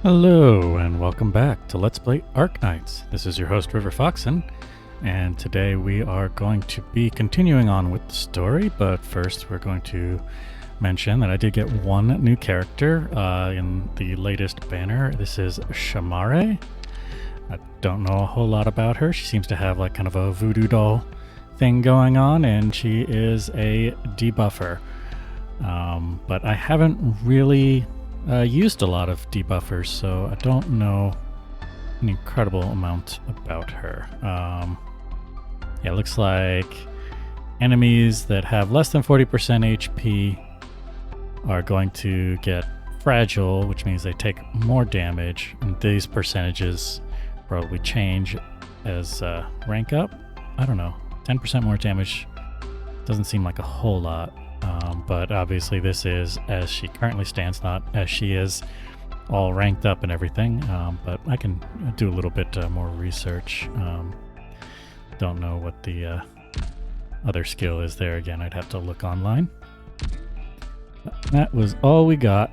Hello and welcome back to Let's Play Arknights. This is your host River Foxen, and today we are going to be continuing on with the story, but first we're going to mention that I did get one new character in the latest banner. This is Shamare. I don't know a whole lot about her. She seems to have like kind of a voodoo doll thing going on, and she is a debuffer. But I haven't really used a lot of debuffers, so I don't know an incredible amount about her. Yeah, it looks like enemies that have less than 40% HP are going to get fragile, which means they take more damage, and these percentages probably change as rank up. I don't know, 10% more damage doesn't seem like a whole lot. But obviously this is as she currently stands, not as she is all ranked up and everything. But I can do a little bit more research. Don't know what the other skill is there. Again, I'd have to look online. That was all we got.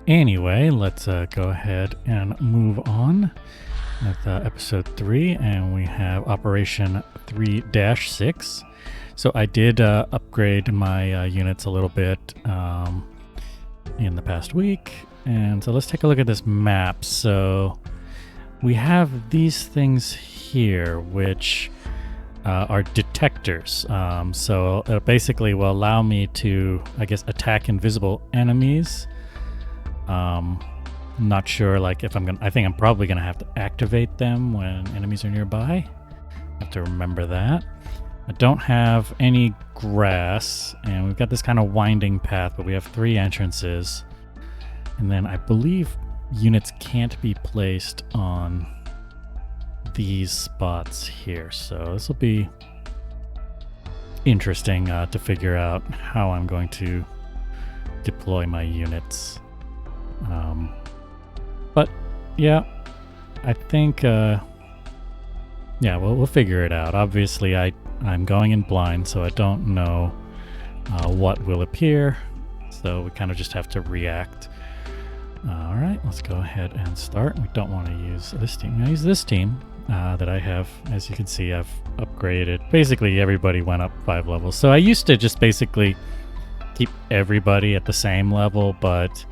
Anyway, let's go ahead and move on with episode 3, and we have Operation 3-6. So I did upgrade my units a little bit in the past week, and so let's take a look at this map. So we have these things here, which are detectors. So it basically will allow me to, I guess, attack invisible enemies. Not sure, like if I'm gonna. I think I'm probably gonna have to activate them when enemies are nearby. Have to remember that. I don't have any grass, and we've got this kind of winding path, but we have 3 entrances. And then I believe units can't be placed on these spots here. So this will be interesting to figure out how I'm going to deploy my units. But yeah, I think we'll figure it out. Obviously I'm going in blind, so I don't know what will appear, so we kind of just have to react. Alright, let's go ahead and start. We don't want to use this team. I use this team that I have. As you can see, I've upgraded. Basically everybody went up 5 levels. So I used to just basically keep everybody at the same level, but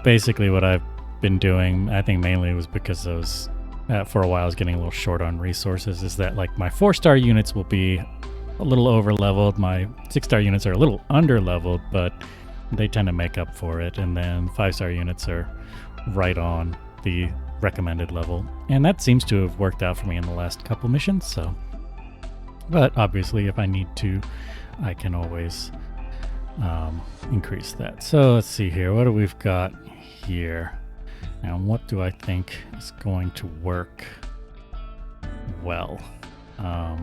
basically what I've been doing, I think mainly was because I was for a while I was getting a little short on resources, is that like my 4-star units will be a little over leveled, my 6-star units are a little under leveled, but they tend to make up for it, and then 5-star units are right on the recommended level, and that seems to have worked out for me in the last couple missions. So, but obviously if I need to, I can always increase that. So let's see here, what do we've got here? And what do I think is going to work well? Got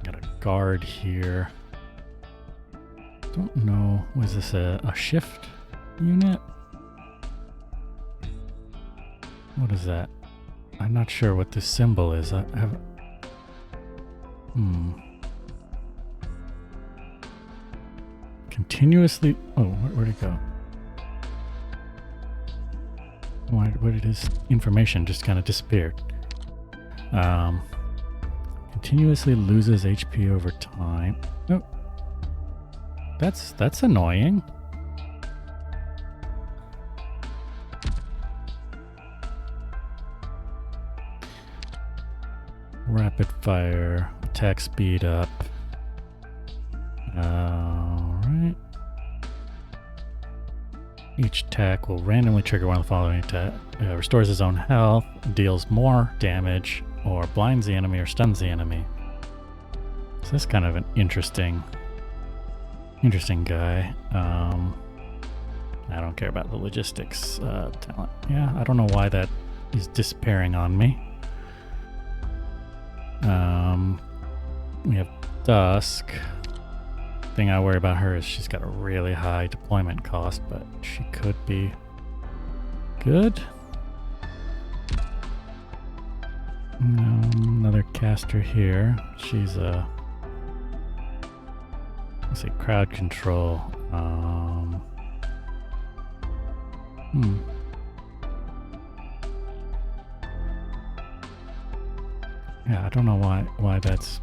a guard here. Don't know. Was this a shift unit? What is that? I'm not sure what this symbol is. I have. Continuously. Oh, where'd it go? Where did his information just kind of disappeared? Continuously loses HP over time. Oh, that's annoying. Rapid fire, attack speed up. Alright. Each attack will randomly trigger one of the following attack. Restores his own health, deals more damage, or blinds the enemy or stuns the enemy. So that's kind of an interesting guy. I don't care about the logistics talent. Yeah, I don't know why that is disappearing on me. We have Dusk. Thing I worry about her is she's got a really high deployment cost, but she could be good. Another caster here. She's let's see, crowd control. Hmm. Yeah, I don't know why that's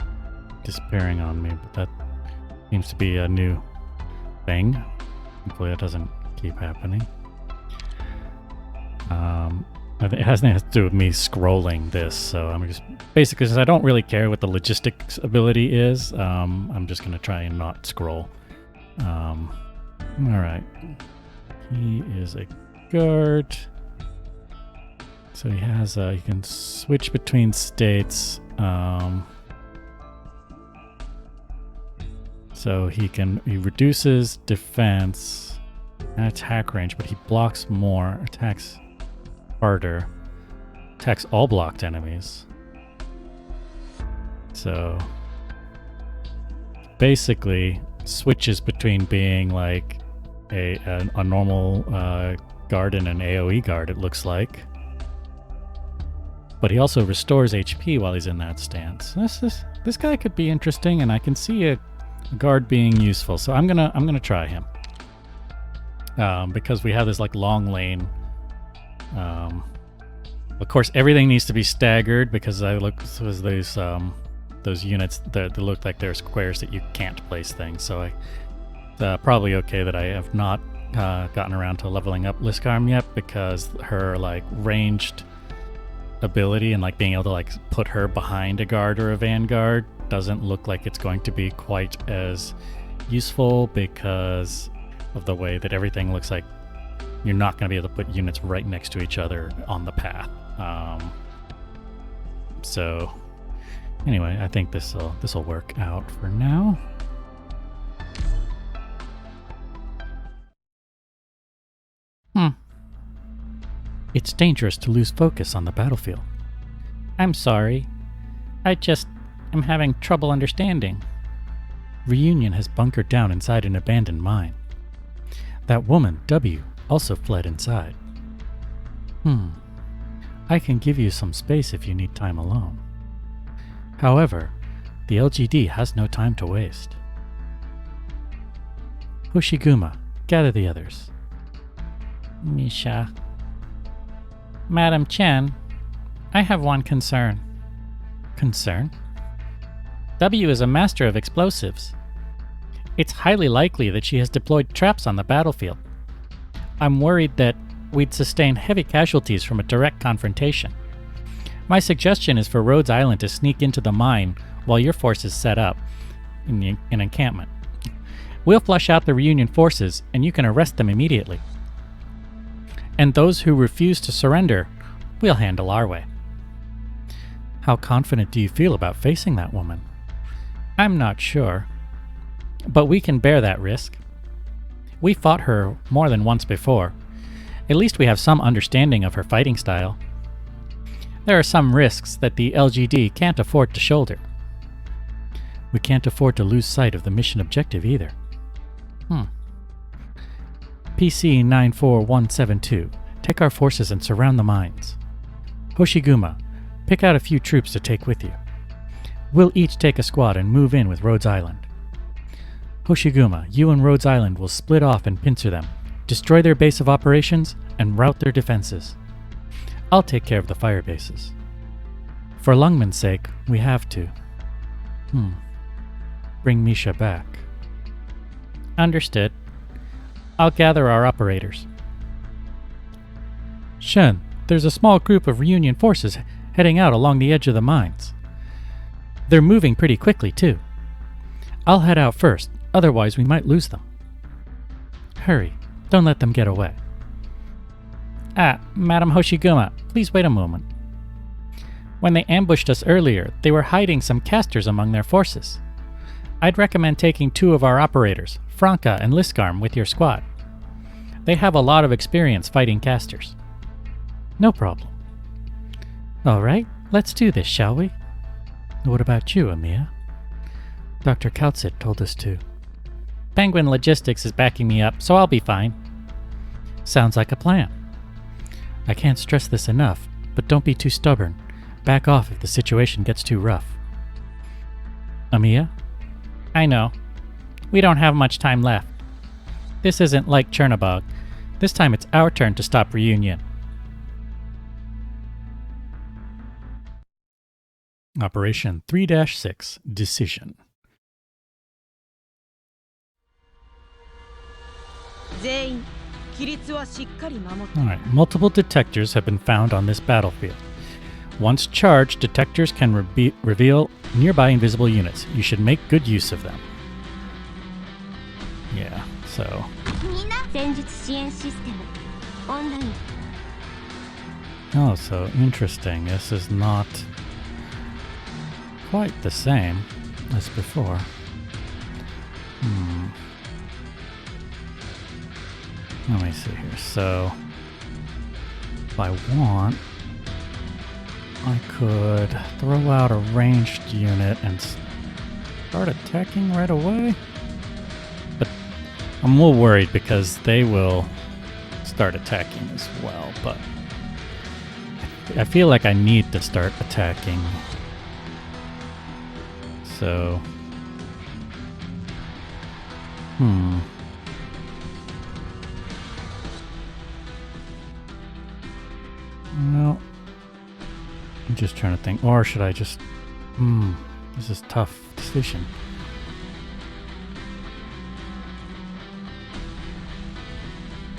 disappearing on me, but that seems to be a new thing. Hopefully that doesn't keep happening. I think it has nothing to do with me scrolling this, so I'm just basically, since I don't really care what the logistics ability is, I'm just gonna try and not scroll. All right, he is a guard, so he has he can switch between states. So he reduces defense and attack range, but he blocks more, attacks harder, attacks all blocked enemies. So basically switches between being like a normal guard and an AoE guard, it looks like. But he also restores HP while he's in that stance. This guy could be interesting, and I can see a guard being useful. So I'm gonna try him. Because we have this like long lane. Of course, everything needs to be staggered because I look was those units that look like they're squares that you can't place things. So it's probably okay that I have not gotten around to leveling up Liskarm yet, because her like ranged ability and like being able to like put her behind a guard or a vanguard doesn't look like it's going to be quite as useful, because of the way that everything looks like you're not going to be able to put units right next to each other on the path. So anyway, I think this will work out for now. It's dangerous to lose focus on the battlefield. I'm sorry. I just am having trouble understanding. Reunion has bunkered down inside an abandoned mine. That woman, W, also fled inside. I can give you some space if you need time alone. However, the LGD has no time to waste. Hoshiguma, gather the others. Misha. Madam Chen, I have one concern. Concern? W is a master of explosives. It's highly likely that she has deployed traps on the battlefield. I'm worried that we'd sustain heavy casualties from a direct confrontation. My suggestion is for Rhodes Island to sneak into the mine while your forces set up an encampment. We'll flush out the Reunion forces and you can arrest them immediately. And those who refuse to surrender, we'll handle our way. How confident do you feel about facing that woman? I'm not sure, but we can bear that risk. We fought her more than once before. At least we have some understanding of her fighting style. There are some risks that the LGD can't afford to shoulder. We can't afford to lose sight of the mission objective either. PC 94172, take our forces and surround the mines. Hoshiguma, pick out a few troops to take with you. We'll each take a squad and move in with Rhodes Island. Hoshiguma, you and Rhodes Island will split off and pincer them, destroy their base of operations, and rout their defenses. I'll take care of the fire bases. For Lungman's sake, we have to. Bring Misha back. Understood. I'll gather our operators. Shen, there's a small group of Reunion forces heading out along the edge of the mines. They're moving pretty quickly, too. I'll head out first, otherwise we might lose them. Hurry, don't let them get away. Madam Hoshiguma, please wait a moment. When they ambushed us earlier, they were hiding some casters among their forces. I'd recommend taking 2 of our operators, Franca and Liskarm, with your squad. They have a lot of experience fighting casters. No problem. All right, let's do this, shall we? What about you, Amiya? Dr. Kautsit told us to. Penguin Logistics is backing me up, so I'll be fine. Sounds like a plan. I can't stress this enough, but don't be too stubborn. Back off if the situation gets too rough. Amiya? I know. We don't have much time left. This isn't like Chernobog. This time it's our turn to stop Reunion. Operation 3-6 Decision. Alright, multiple detectors have been found on this battlefield. Once charged, detectors can reveal nearby invisible units. You should make good use of them. Yeah, so... Oh, so interesting. This is not quite the same as before. Let me see here. So, if I want, I could throw out a ranged unit and start attacking right away. But I'm a little worried because they will start attacking as well. But I feel like I need to start attacking. So, well, I'm just trying to think. Or should I just... this is a tough decision.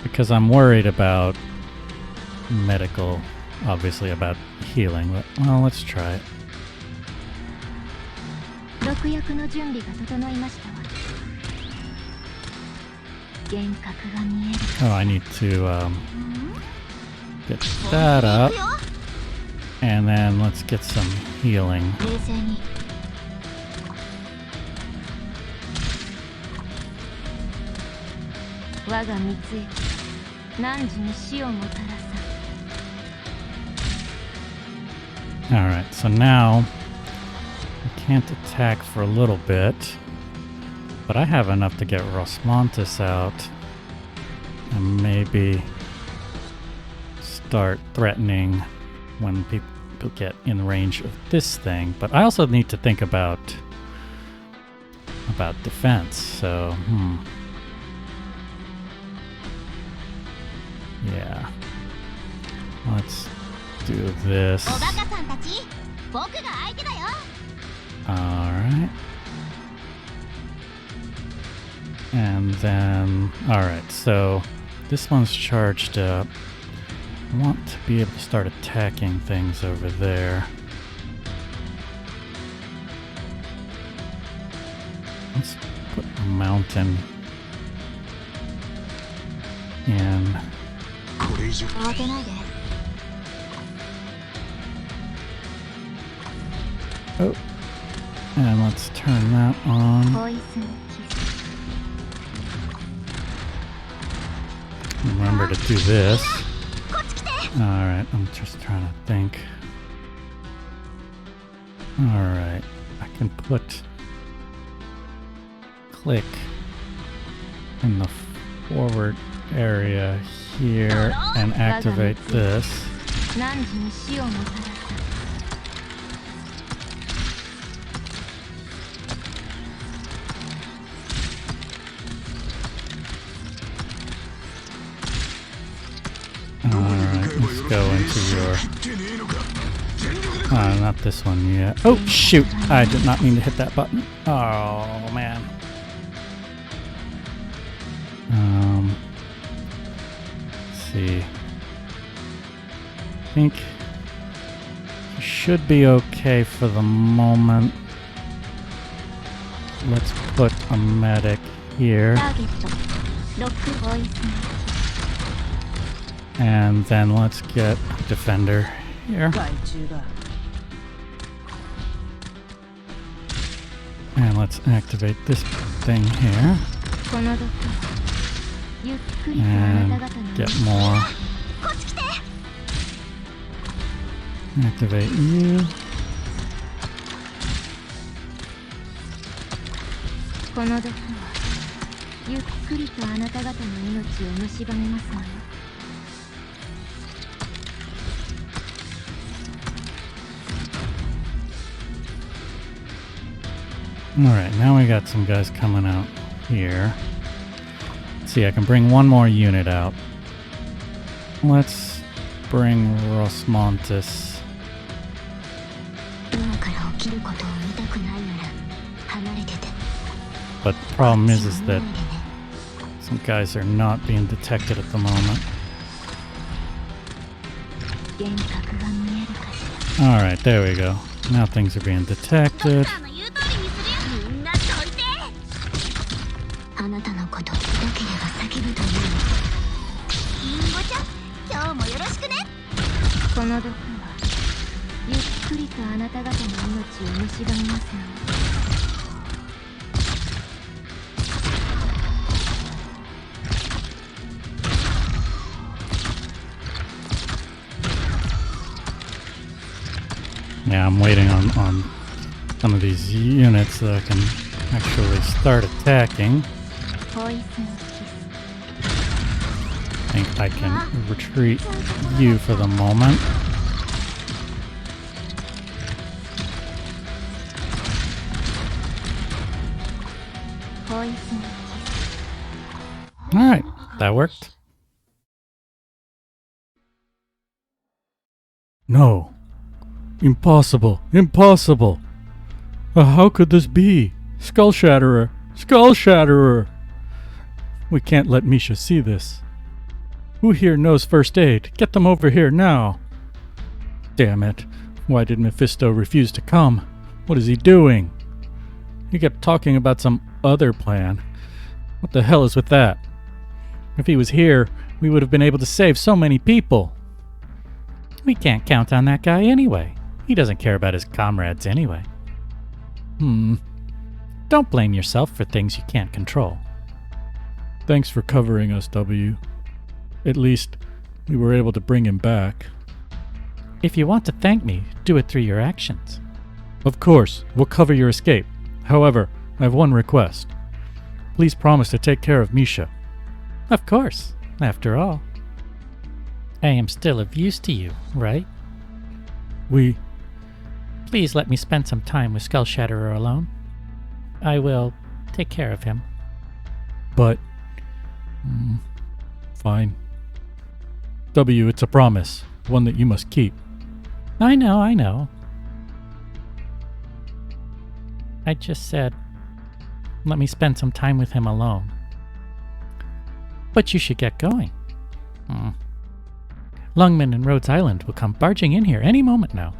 Because I'm worried about medical, obviously about healing. But, well, let's try it. Oh, I need to get that up. And then let's get some healing. Alright, so now I can't attack for a little bit, but I have enough to get Rosmontis out and maybe start threatening when people get in range of this thing. But I also need to think about defense, so yeah. Let's do this. Alright. And then, alright, so this one's charged up. I want to be able to start attacking things over there. Let's put a mountain in. Oh, and let's turn that on. Remember to do this. Alright, I'm just trying to think. Alright, I can put click in the forward area here and activate this. Alright, let's go into your... not this one yet. Oh, shoot! I did not mean to hit that button. Oh, man. Let's see. I think you should be okay for the moment. Let's put a medic here. And then let's get a defender here. And let's activate this thing here. And get more. Activate you. Alright, now we got some guys coming out here. Let's see, I can bring one more unit out. Let's bring Rosmontis. But the problem is that some guys are not being detected at the moment. Alright, there we go. Now things are being detected. Yeah, I'm waiting on some of these units that I can actually start attacking. I think I can retreat you for the moment. Alright, that worked. No. Impossible. Impossible. How could this be? Skull Shatterer. Skull Shatterer. We can't let Misha see this. Who here knows first aid? Get them over here now. Damn it. Why did Mephisto refuse to come? What is he doing? He kept talking about some other plan. What the hell is with that? If he was here, we would have been able to save so many people. We can't count on that guy anyway. He doesn't care about his comrades anyway. Don't blame yourself for things you can't control. Thanks for covering us, W. At least, we were able to bring him back. If you want to thank me, do it through your actions. Of course, we'll cover your escape. However, I have one request. Please promise to take care of Misha. Of course, after all. I am still of use to you, right? Please let me spend some time with Skull Shatterer alone. I will take care of him. But... fine. W, it's a promise. One that you must keep. I know. I just said, let me spend some time with him alone. But you should get going. Lungman and Rhodes Island will come barging in here any moment now.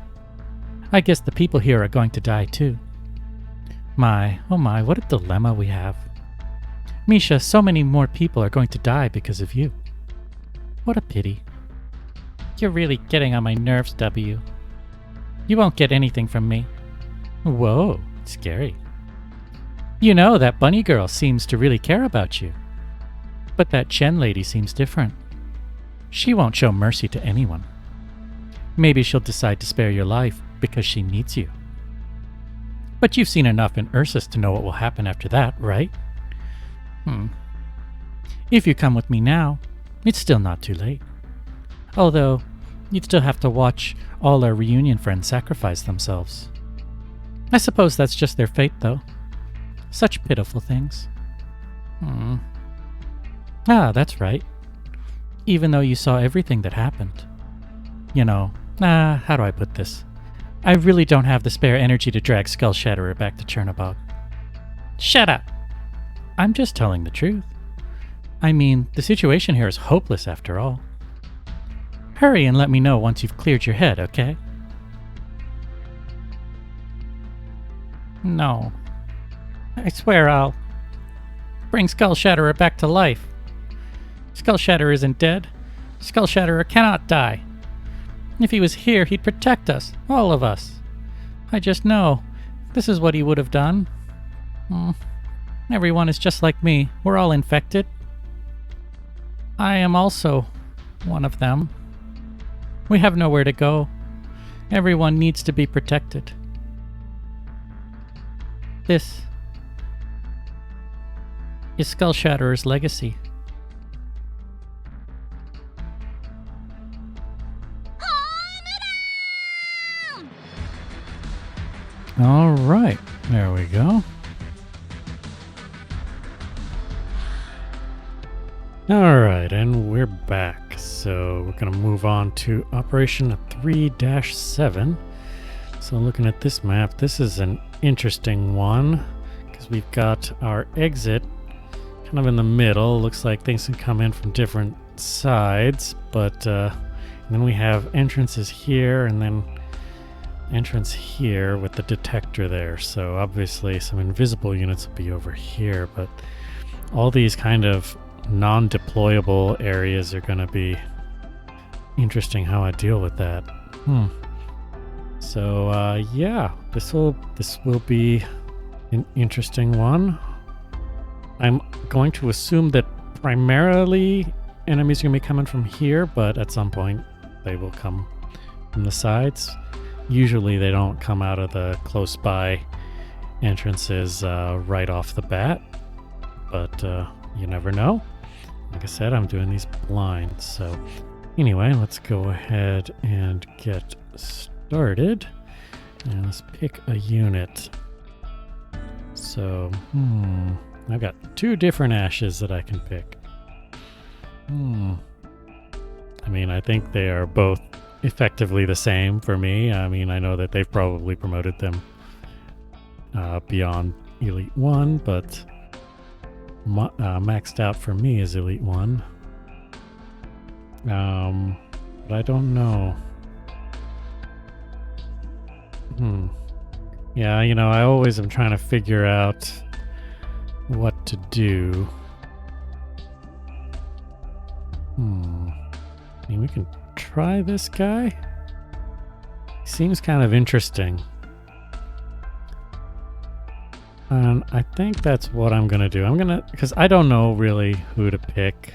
I guess the people here are going to die too. My, oh my, what a dilemma we have. Misha, so many more people are going to die because of you. What a pity. You're really getting on my nerves, W. You won't get anything from me. Whoa, scary. You know, that bunny girl seems to really care about you. But that Chen lady seems different. She won't show mercy to anyone. Maybe she'll decide to spare your life because she needs you. But you've seen enough in Ursus to know what will happen after that, right? If you come with me now, it's still not too late. Although, you'd still have to watch all our reunion friends sacrifice themselves. I suppose that's just their fate, though. Such pitiful things. Ah, that's right. Even though you saw everything that happened. You know, how do I put this? I really don't have the spare energy to drag Skull Shatterer back to Chernobog. Shut up! I'm just telling the truth. I mean, the situation here is hopeless after all. Hurry and let me know once you've cleared your head, okay? No. I swear I'll bring Skull Shatterer back to life. Skull Shatterer isn't dead. Skull Shatterer cannot die. If he was here, he'd protect us, all of us. I just know. This is what he would have done. Everyone is just like me. We're all infected. I am also one of them. We have nowhere to go. Everyone needs to be protected. This is Skull Shatterer's legacy. All right, there we go. Alright, and we're back. So we're going to move on to Operation 3-7. So looking at this map, this is an interesting one because we've got our exit kind of in the middle. Looks like things can come in from different sides, but then we have entrances here and then entrance here with the detector there. So obviously some invisible units will be over here, but all these kind of non-deployable areas are going to be interesting how I deal with that. So yeah, this will be an interesting one. I'm going to assume that primarily enemies are going to be coming from here, but at some point they will come from the sides. Usually they don't come out of the close by entrances right off the bat, but you never know. Like I said, I'm doing these blind. So anyway, let's go ahead and get started. And let's pick a unit. So, I've got 2 different ashes that I can pick. I mean, I think they are both effectively the same for me. I mean, I know that they've probably promoted them beyond Elite 1, but maxed out for me is Elite 1. But I don't know. Yeah, you know, I always am trying to figure out what to do. I mean, we can try this guy. He seems kind of interesting. And I think that's what I'm going to do. Because I don't know really who to pick.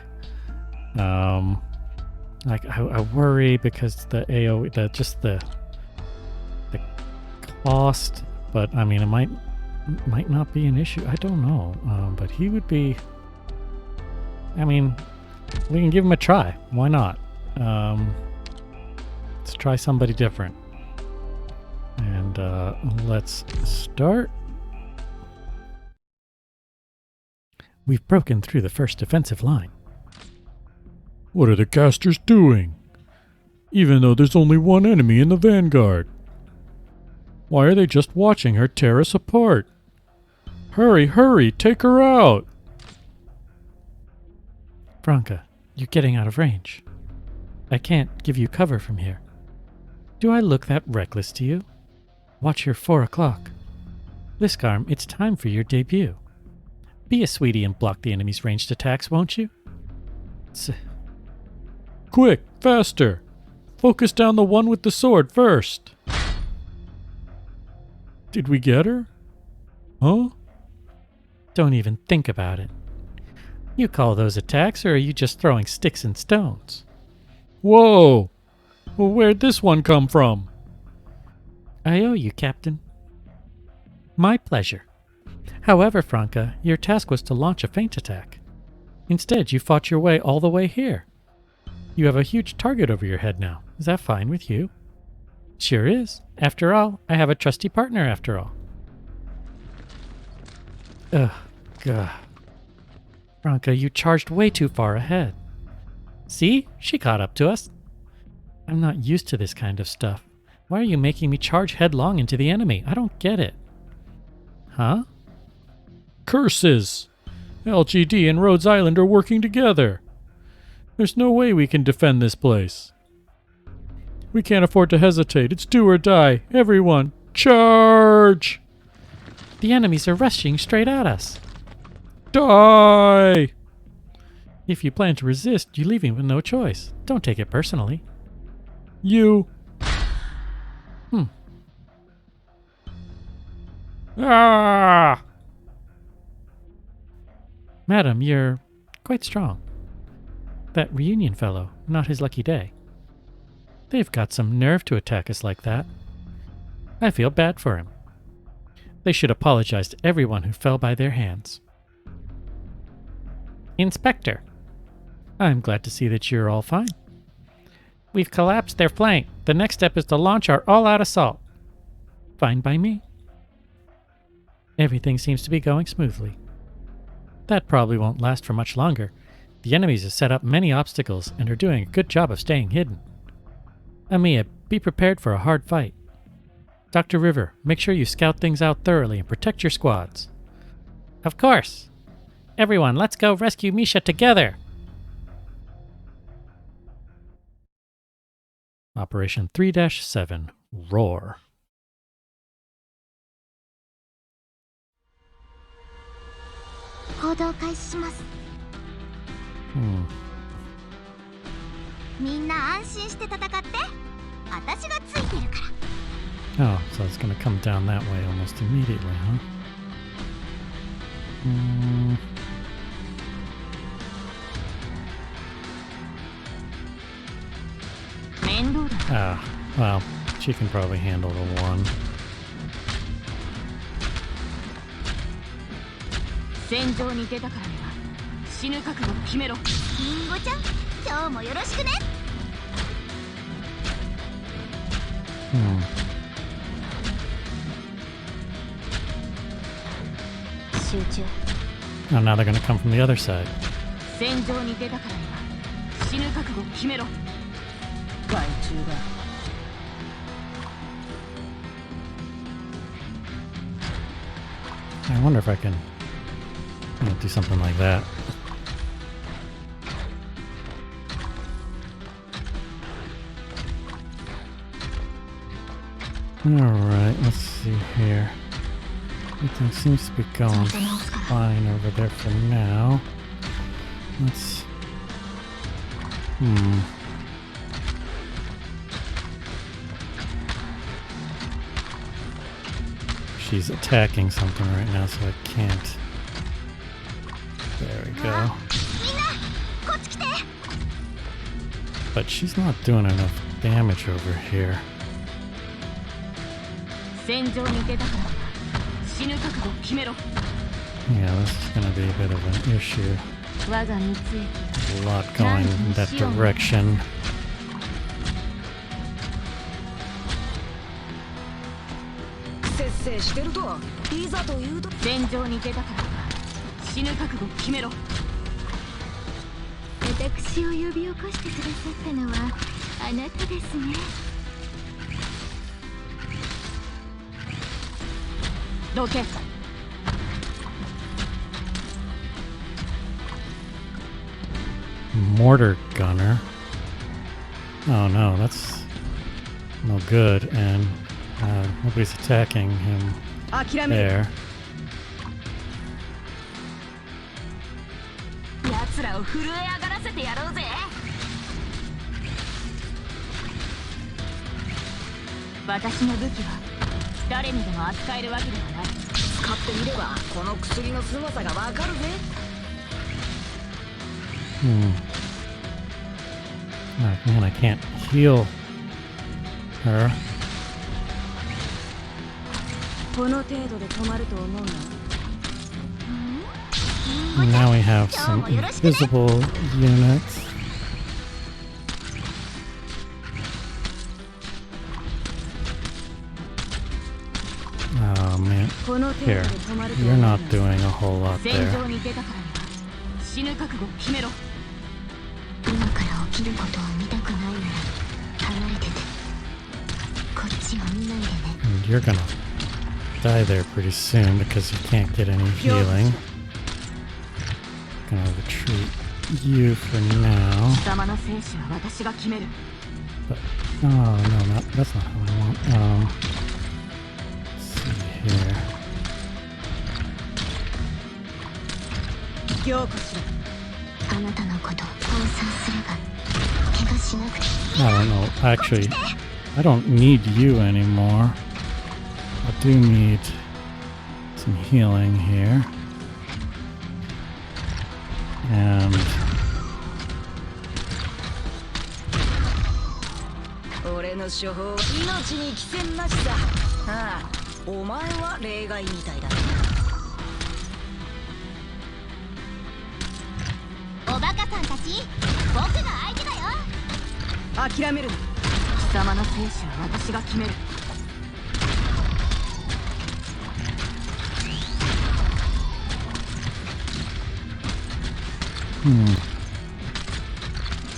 Like, I worry because the AoE, the cost, but I mean, it might not be an issue. I don't know. But he would be, I mean, we can give him a try. Why not? Let's try somebody different. And let's start. We've broken through the first defensive line. What are the casters doing? Even though there's only one enemy in the vanguard. Why are they just watching her tear us apart? Hurry, hurry, take her out! Franca, you're getting out of range. I can't give you cover from here. Do I look that reckless to you? Watch your 4 o'clock. Liskarm, it's time for your debut. Be a sweetie and block the enemy's ranged attacks, won't you? Quick, faster! Focus down the one with the sword first! Did we get her? Huh? Don't even think about it. You call those attacks, or are you just throwing sticks and stones? Whoa! Well, where'd this one come from? I owe you, Captain. My pleasure. However, Franca, your task was to launch a feint attack. Instead, you fought your way all the way here. You have a huge target over your head now. Is that fine with you? Sure is. After all, I have a trusty partner after all. Ugh, God. Franca, you charged way too far ahead. See? She caught up to us. I'm not used to this kind of stuff. Why are you making me charge headlong into the enemy? I don't get it. Huh? Curses! LGD and Rhodes Island are working together. There's no way we can defend this place. We can't afford to hesitate. It's do or die. Everyone, charge! The enemies are rushing straight at us. Die! If you plan to resist, you leave me with no choice. Don't take it personally. You. Ah! Madam, you're quite strong. That reunion fellow, not his lucky day. They've got some nerve to attack us like that. I feel bad for him. They should apologize to everyone who fell by their hands. Inspector, I'm glad to see that you're all fine. We've collapsed their flank. The next step is to launch our all-out assault. Fine by me. Everything seems to be going smoothly. That probably won't last for much longer. The enemies have set up many obstacles and are doing a good job of staying hidden. Amiya, be prepared for a hard fight. Dr. River, make sure you scout things out thoroughly and protect your squads. Of course. Everyone, let's go rescue Misha together. Operation 3-7, Roar. Oh, so it's going to come down that way almost immediately, huh? Ah, well, she can probably handle the one. Oh, now they're going to come from the other side. I wonder if I can do something like that. Alright, let's see here. Everything seems to be going fine over there for now. Let's... She's attacking something right now, so I can't... There we go. But she's not doing enough damage over here. Yeah, this is going to be a bit of an issue. A lot going in that direction. Mortar gunner. Oh no, that's no good, and nobody's attacking him there. Oh man, I can't heal her. And now we have some invisible units. Oh man, here, you're not doing a whole lot there. And you're gonna die there pretty soon because you can't get any healing. Gonna retreat you for now. But, oh no, that's not what I want. Let's see here. I don't know. Actually, I don't need you anymore. I do need some healing here. And...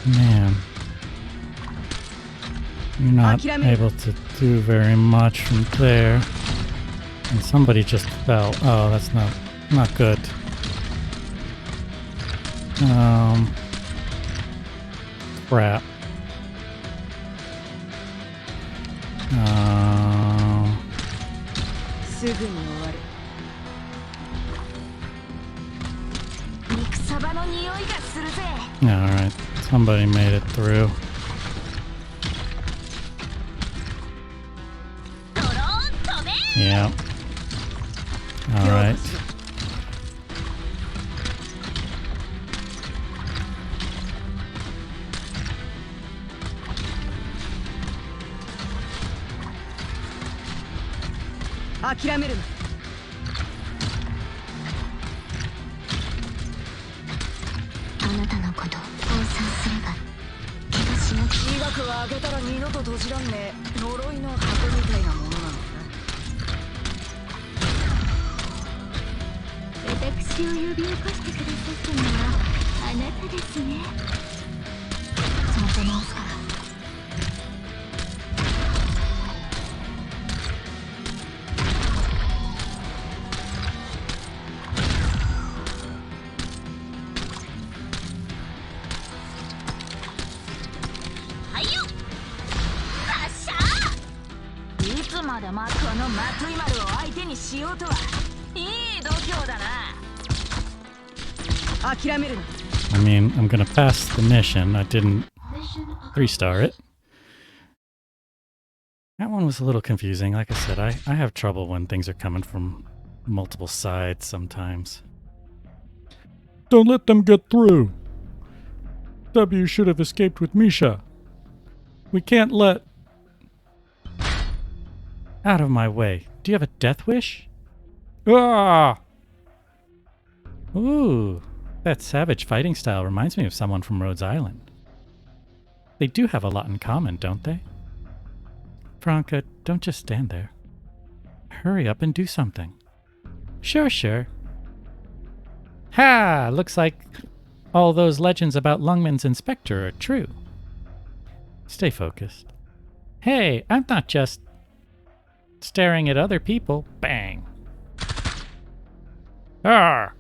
Man. You're not able to do very much from there. And somebody just fell. Oh, that's not good. Crap. Alright, somebody made it through. Yeah. Alright. I mean, I'm gonna pass the mission. I didn't 3-star it. That one was a little confusing. Like I said, I have trouble when things are coming from multiple sides sometimes. Don't let them get through. W should have escaped with Misha. We can't let... Out of my way. Do you have a death wish? Ah! Ooh, that savage fighting style reminds me of someone from Rhodes Island. They do have a lot in common, don't they? Franca, don't just stand there. Hurry up and do something. Sure, sure. Ha! Looks like all those legends about Lungman's inspector are true. Stay focused. Hey, I'm not just staring at other people. Bang. Arr!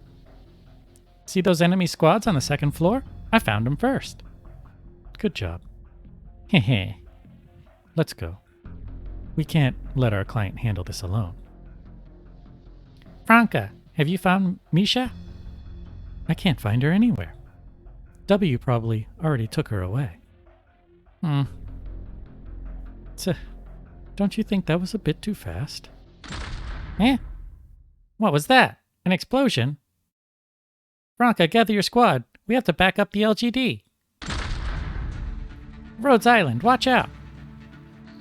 See those enemy squads on the second floor? I found them first. Good job. Hehe. Let's go. We can't let our client handle this alone. Franca, have you found Misha? I can't find her anywhere. W probably already took her away. Don't you think that was a bit too fast? Eh? What was that? An explosion? Franca, gather your squad. We have to back up the LGD. Rhodes Island, watch out.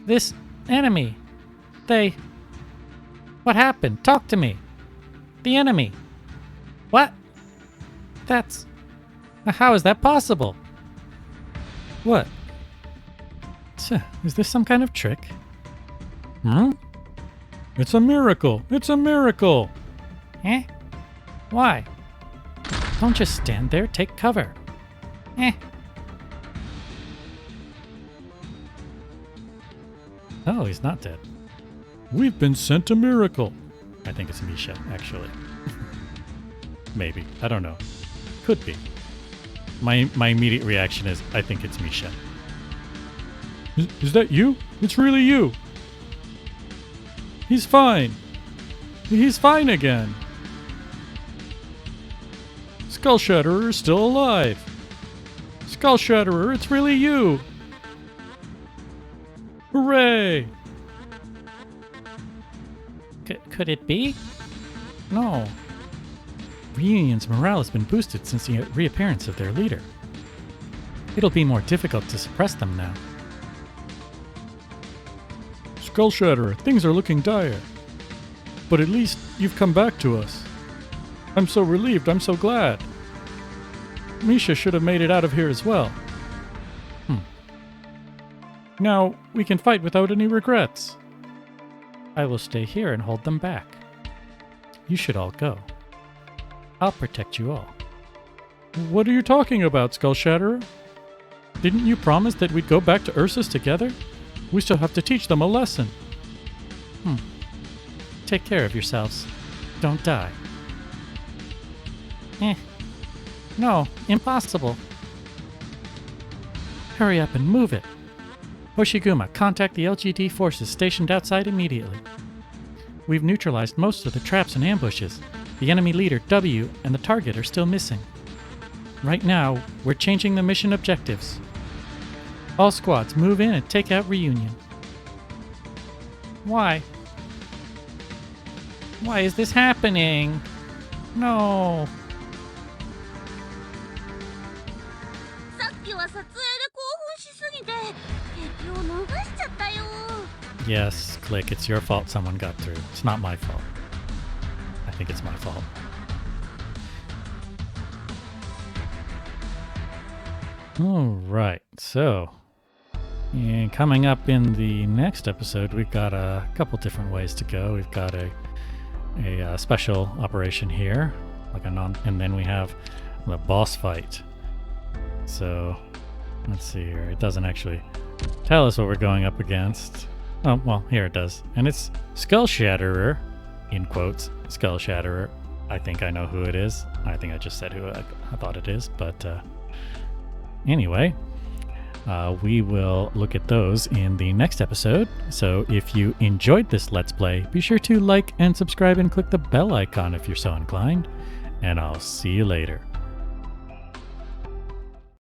This enemy. They... What happened? Talk to me. The enemy. What? That's... How is that possible? What? Is this some kind of trick? It's a miracle. It's a miracle. Eh? Why? Don't just stand there. Take cover. Eh? Oh, he's not dead. We've been sent a miracle. I think it's Misha, actually. Maybe. I don't know. Could be. My immediate reaction is, I think it's Misha. Is that you? It's really you. He's fine. He's fine again. Skull Shatterer is still alive. Skull Shatterer, it's really you. Hooray! Could it be? No. Reunion's morale has been boosted since the reappearance of their leader. It'll be more difficult to suppress them now. Skull Shatterer, things are looking dire. But at least you've come back to us. I'm so relieved, I'm so glad. Misha should have made it out of here as well. Now, we can fight without any regrets. I will stay here and hold them back. You should all go. I'll protect you all. What are you talking about, Skull Shatterer? Didn't you promise that we'd go back to Ursus together? We still have to teach them a lesson. Take care of yourselves. Don't die. No, impossible. Hurry up and move it. Hoshiguma, contact the LGD forces stationed outside immediately. We've neutralized most of the traps and ambushes. The enemy leader, W, and the target are still missing. Right now, we're changing the mission objectives. All squads, move in and take out Reunion. Why? Why is this happening? No. Yes, Click, it's your fault someone got through. It's not my fault. I think it's my fault. Alright, so and coming up in the next episode, we've got a couple different ways to go. We've got a special operation here, and then we have the boss fight. So let's see here. It doesn't actually tell us what we're going up against. Oh, well, here it does. And it's Skull Shatterer, in quotes, Skull Shatterer. I think I know who it is. I think I just said who I thought it is, but anyway, we will look at those in the next episode. So if you enjoyed this Let's Play, be sure to like and subscribe and click the bell icon if you're so inclined. And I'll see you later.